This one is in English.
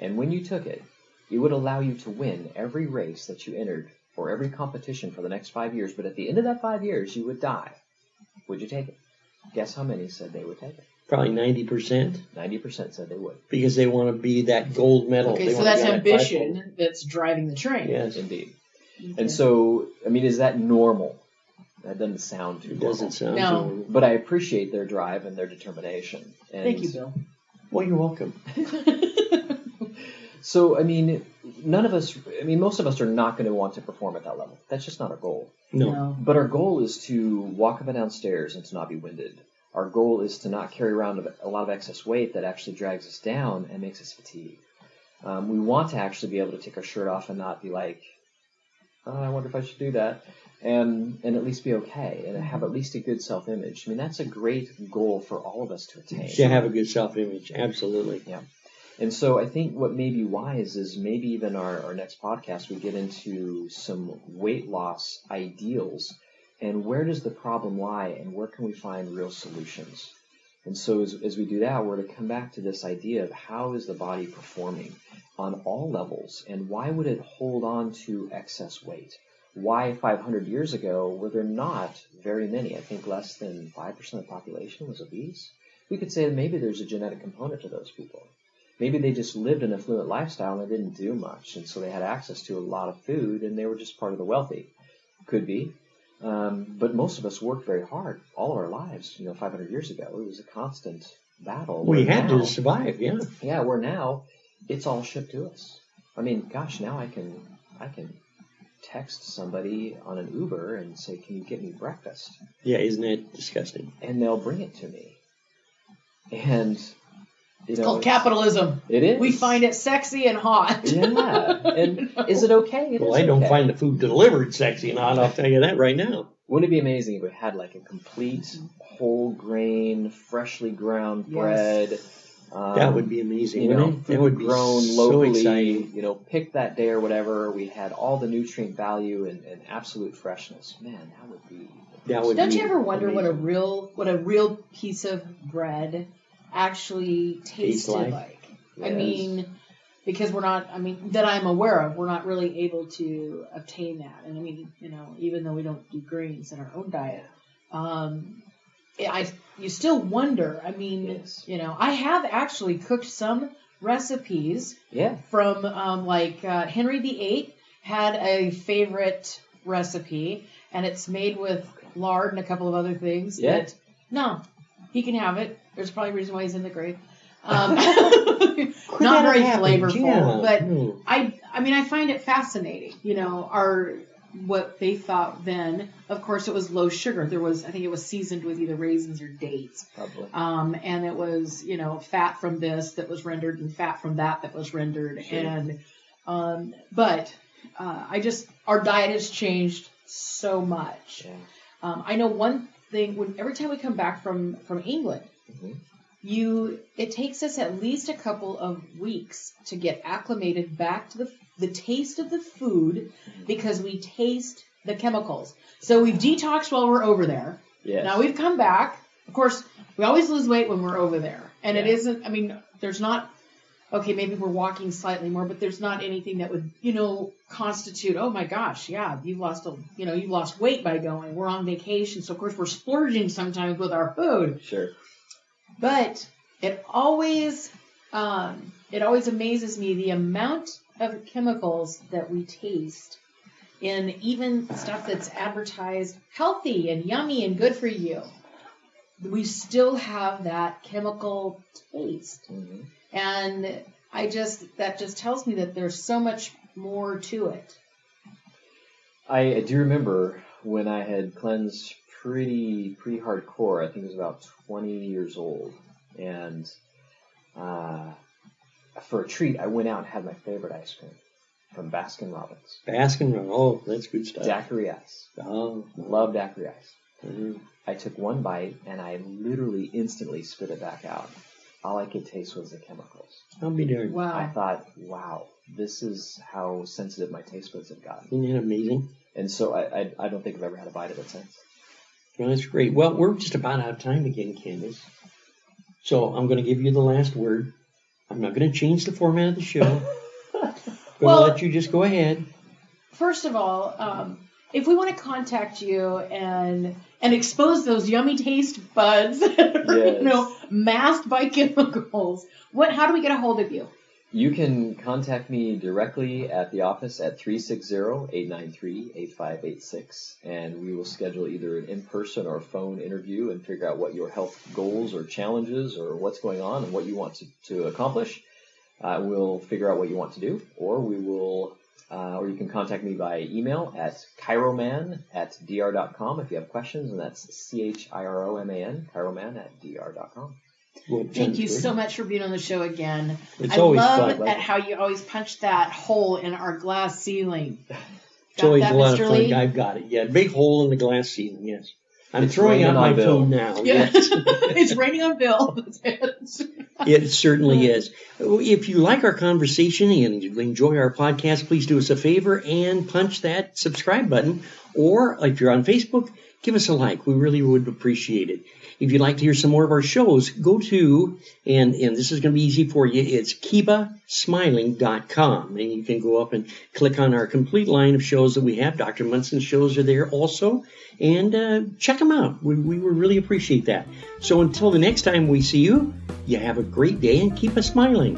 And when you took it, it would allow you to win every race that you entered or every competition for the next 5 years. But at the end of that 5 years, you would die. Would you take it? Guess how many said they would take it? Probably 90%. 90% said they would. Because they want to be that gold medal. Okay, so that's ambition that's driving the train. Yes. Indeed. Okay. And so, I mean, is that normal? That doesn't sound too normal. It doesn't sound No. normal. But I appreciate their drive and their determination. And Thank you, Bill. Well, you're welcome. So, I mean, most of us are not going to want to perform at that level. That's just not our goal. No. But our goal is to walk up and down stairs and to not be winded. Our goal is to not carry around a lot of excess weight that actually drags us down and makes us fatigued. We want to actually be able to take our shirt off and not be like, oh, I wonder if I should do that, and at least be okay and have at least a good self-image. I mean, that's a great goal for all of us to attain. To have a good self-image, absolutely. Yeah. And so I think what may be wise is maybe even our next podcast, we get into some weight loss ideals and where does the problem lie and where can we find real solutions. And so as we do that, we're to come back to this idea of how is the body performing on all levels and why would it hold on to excess weight? Why 500 years ago were there not very many? I think less than 5% of the population was obese. We could say that maybe there's a genetic component to those people. Maybe they just lived an affluent lifestyle and they didn't do much, and so they had access to a lot of food, and they were just part of the wealthy. Could be. But most of us worked very hard all of our lives. 500 years ago, it was a constant battle. We had to survive, yeah. Yeah, where now, it's all shipped to us. I mean, gosh, now I can text somebody on an Uber and say, can you get me breakfast? Yeah, isn't that disgusting? And they'll bring it to me. And... It's called capitalism. It is. We find it sexy and hot. Yeah. And is it okay? Well, I don't find the food delivered sexy and hot, I'll tell you that right now. Wouldn't it be amazing if we had like a complete whole grain, freshly ground bread? That would be amazing, wouldn't it? That would be grown locally, so exciting. Picked that day or whatever. We had all the nutrient value and absolute freshness. Man, that would be... Don't you ever wonder what a real piece of bread actually tasted like? Yes. I mean, because that I'm aware of, we're not really able to obtain that. And I mean, even though we don't do grains in our own diet, you still wonder. I mean, yes. I have actually cooked some recipes from Henry VIII had a favorite recipe, and it's made with lard and a couple of other things. Yeah. That, no, he can have it. There's probably a reason why he's in the grave. Not very flavorful, but I find it fascinating. What they thought then. Of course, it was low sugar. I think it was seasoned with either raisins or dates. Probably. And it was, fat from this that was rendered and fat from that was rendered. Sure. And, but our diet has changed so much. Yeah. I know one thing, every time we come back from England, it takes us at least a couple of weeks to get acclimated back to the taste of the food because we taste the chemicals. So we've detoxed while we're over there. Yes. Now we've come back. Of course, we always lose weight when we're over there. And it isn't, there's not, okay, maybe we're walking slightly more, but there's not anything that would, constitute, oh my gosh, yeah, you've lost weight by going. We're on vacation. So of course we're splurging sometimes with our food. Sure. But it always amazes me the amount of chemicals that we taste in even stuff that's advertised healthy and yummy and good for you. We still have that chemical taste. Mm-hmm. And that just tells me that there's so much more to it. I do remember when I had cleansed pretty hardcore. I think it was about 20 years old. And for a treat, I went out and had my favorite ice cream from Baskin-Robbins. Baskin-Robbins, oh, that's good stuff. Daiquiri ice. Oh. Love daiquiri ice. Mm-hmm. I took one bite, and I literally instantly spit it back out. All I could taste was the chemicals. I'll be darned. Wow. I thought, wow, this is how sensitive my taste buds have gotten. Isn't that amazing? And so I don't think I've ever had a bite of it since. Well, that's great. Well, we're just about out of time again, Candace. So I'm going to give you the last word. I'm not going to change the format of the show. I'm Well- going to let you just go ahead. First of all, if we want to contact you and expose those yummy taste buds that are, Yes. masked by chemicals, how do we get a hold of you? You can contact me directly at the office at 360-893-8586, and we will schedule either an in-person or phone interview and figure out what your health goals or challenges or what's going on and what you want to accomplish. We'll figure out what you want to do, or you can contact me by email at chiroman@dr.com if you have questions, and that's CHIROMAN, chiroman@dr.com. Well, Thank you so much for being on the show again. It's I always love fun. at how you always punch that hole in our glass ceiling. It's always that, a lot Mr. of fun. Lee? I've got it. Yeah, big hole in the glass ceiling, yes. I'm It's throwing out raining my on Bill. phone now. Yeah. Yes. It's raining on Bill. That's it. It certainly is. If you like our conversation and you enjoy our podcast, please do us a favor and punch that subscribe button. Or if you're on Facebook, give us a like. We really would appreciate it. If you'd like to hear some more of our shows, go to, and this is going to be easy for you, it's KeebaSmiling.com. And you can go up and click on our complete line of shows that we have. Dr. Munson's shows are there also. And check them out. We would really appreciate that. So until the next time we see you, you have a great day and keep a smiling.